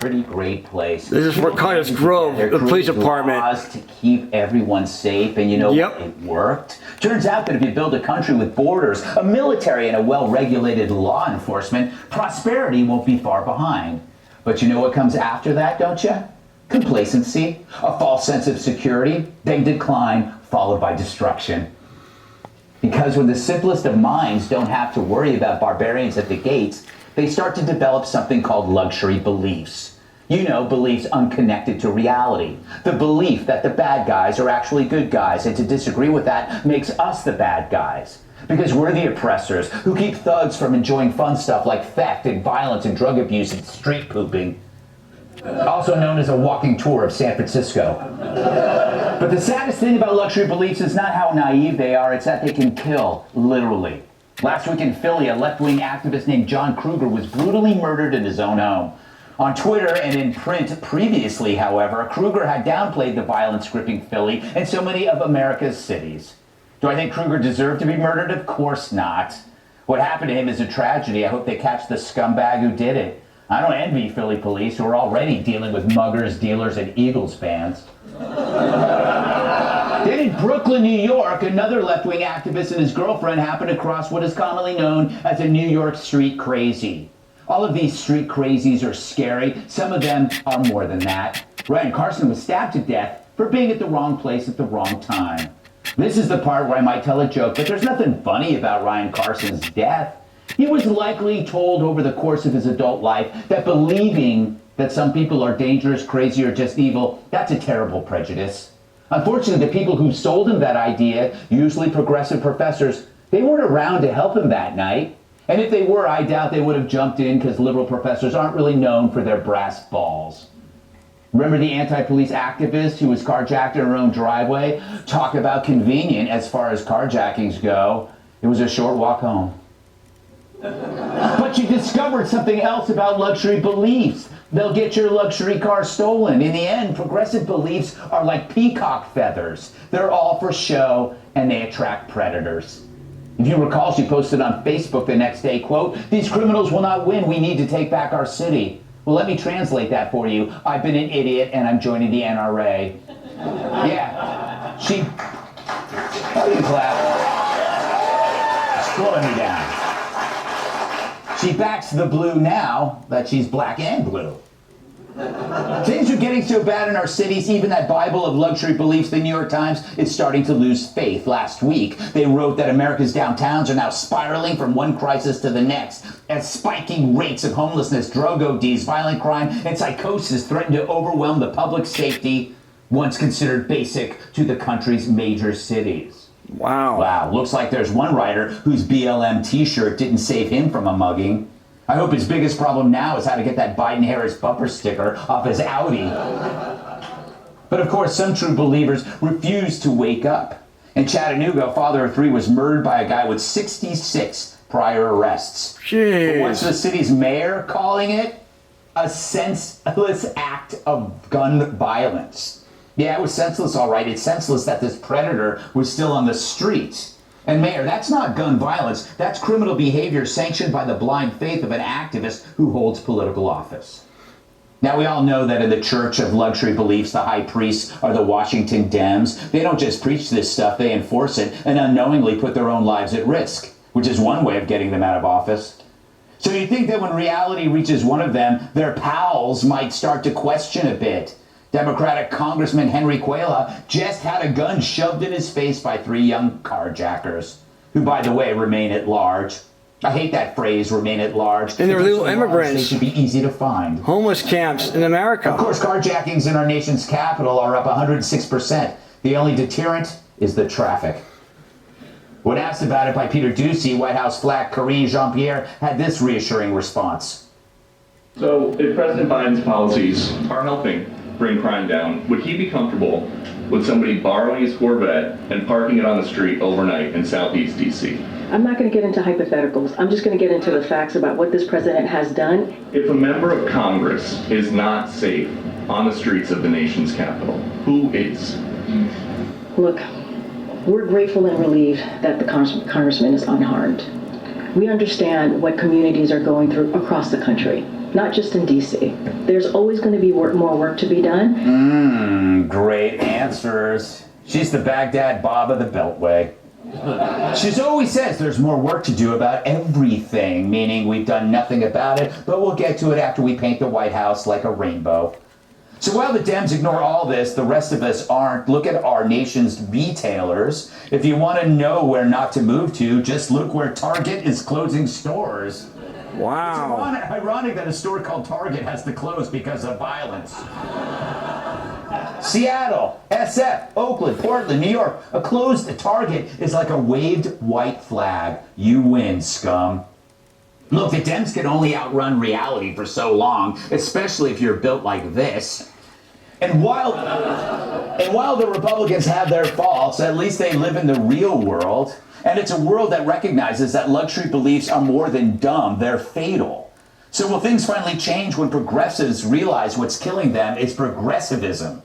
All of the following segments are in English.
pretty great place. This is for Cottage Grove, the police department. Laws to keep everyone safe, and you know what? It worked. Turns out that if you build a country with borders, a military, and a well-regulated law enforcement, prosperity won't be far behind. But you know what comes after that, don't you? Complacency, a false sense of security, then decline, followed by destruction. Because when the simplest of minds don't have to worry about barbarians at the gates, they start to develop something called luxury beliefs. You know, beliefs unconnected to reality. The belief that the bad guys are actually good guys, and to disagree with that makes us the bad guys. Because we're the oppressors who keep thugs from enjoying fun stuff like theft and violence and drug abuse and street pooping. Also known as a walking tour of San Francisco. But the saddest thing about luxury beliefs is not how naive they are, it's that they can kill, literally. Last week in Philly, a left-wing activist named John Kruger was brutally murdered in his own home. On Twitter and in print previously, however, Kruger had downplayed the violence gripping Philly and so many of America's cities. Do I think Kruger deserved to be murdered? Of course not. What happened to him is a tragedy. I hope they catch the scumbag who did it. I don't envy Philly police, who are already dealing with muggers, dealers, and Eagles fans. Then in Brooklyn, New York, another left-wing activist and his girlfriend happened to cross what is commonly known as a New York street crazy. All of these street crazies are scary. Some of them are more than that. Ryan Carson was stabbed to death for being at the wrong place at the wrong time. This is the part where I might tell a joke, but there's nothing funny about Ryan Carson's death. He was likely told over the course of his adult life that believing that some people are dangerous, crazy, or just evil, that's a terrible prejudice. Unfortunately, the people who sold him that idea, usually progressive professors, they weren't around to help him that night. And if they were, I doubt they would have jumped in, because liberal professors aren't really known for their brass balls. Remember the anti-police activist who was carjacked in her own driveway? Talk about convenient as far as carjackings go. It was a short walk home. But you discovered something else about luxury beliefs. They'll get your luxury car stolen. In the end, progressive beliefs are like peacock feathers. They're all for show, and they attract predators. If you recall, she posted on Facebook the next day, quote, "These criminals will not win. We need to take back our city." Well, let me translate that for you. I've been an idiot, and I'm joining the NRA. Yeah, she... Oh, you clap. Slowing me down. She backs the blue now that she's black and blue. Things are getting so bad in our cities, even that Bible of luxury beliefs, the New York Times, is starting to lose faith. Last week, they wrote that America's downtowns are now spiraling from one crisis to the next, as spiking rates of homelessness, drug ODs, violent crime, and psychosis threaten to overwhelm the public safety once considered basic to the country's major cities. Wow, looks like there's one writer whose BLM t-shirt didn't save him from a mugging. I hope his biggest problem now is how to get that Biden-Harris bumper sticker off his Audi. But of course, some true believers refuse to wake up. In Chattanooga, a father of three was murdered by a guy with 66 prior arrests. Jeez. What's the city's mayor calling it? A senseless act of gun violence. Yeah, it was senseless, all right. It's senseless that this predator was still on the streets. And Mayor, that's not gun violence. That's criminal behavior sanctioned by the blind faith of an activist who holds political office. Now, we all know that in the church of luxury beliefs, the high priests are the Washington Dems. They don't just preach this stuff, they enforce it and unknowingly put their own lives at risk, which is one way of getting them out of office. So you think that when reality reaches one of them, their pals might start to question a bit. Democratic Congressman Henry Cuellar just had a gun shoved in his face by three young carjackers, who, by the way, remain at large. I hate that phrase, remain at large. And they're little immigrants. They should be easy to find. Homeless camps in America. Of course, carjackings in our nation's capital are up 106%. The only deterrent is the traffic. When asked about it by Peter Doocy, White House flack Karine Jean-Pierre had this reassuring response. So, if President Biden's policies are helping bring crime down, would he be comfortable with somebody borrowing his Corvette and parking it on the street overnight in Southeast DC? I'm not going to get into hypotheticals. I'm just going to get into the facts about what this president has done. If a member of Congress is not safe on the streets of the nation's capital, who is? Look, we're grateful and relieved that the congressman is unharmed. We understand what communities are going through across the country. not just in D.C. There's always going to be more work to be done. Great answers. She's the Baghdad Bob of the Beltway. She's always says there's more work to do about everything, meaning we've done nothing about it, but we'll get to it after we paint the White House like a rainbow. So while the Dems ignore all this, the rest of us aren't. Look at our nation's retailers. If you want to know where not to move to, just look where Target is closing stores. Wow. It's ironic that a store called Target has to close because of violence. Seattle, SF, Oakland, Portland, New York. A closed Target is like a waved white flag. You win, scum. Look, the Dems can only outrun reality for so long, especially if you're built like this. And while the Republicans have their faults, at least they live in the real world. And it's a world that recognizes that luxury beliefs are more than dumb, they're fatal. So will things finally change when progressives realize what's killing them is progressivism?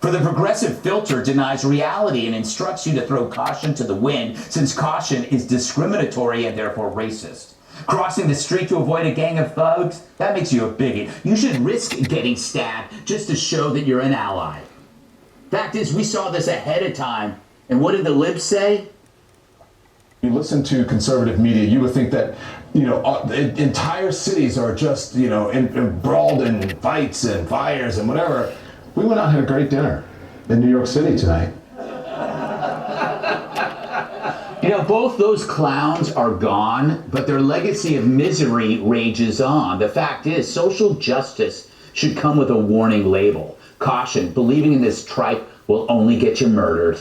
For the progressive filter denies reality and instructs you to throw caution to the wind, since caution is discriminatory and therefore racist. Crossing the street to avoid a gang of thugs, that makes you a bigot. You should risk getting stabbed just to show that you're an ally. Fact is, we saw this ahead of time. And what did the libs say? You listen to conservative media, you would think that, entire cities are just, embroiled in fights and fires and whatever. We went out and had a great dinner in New York City tonight. Both those clowns are gone, but their legacy of misery rages on. The fact is, social justice should come with a warning label. Caution, believing in this tripe will only get you murdered.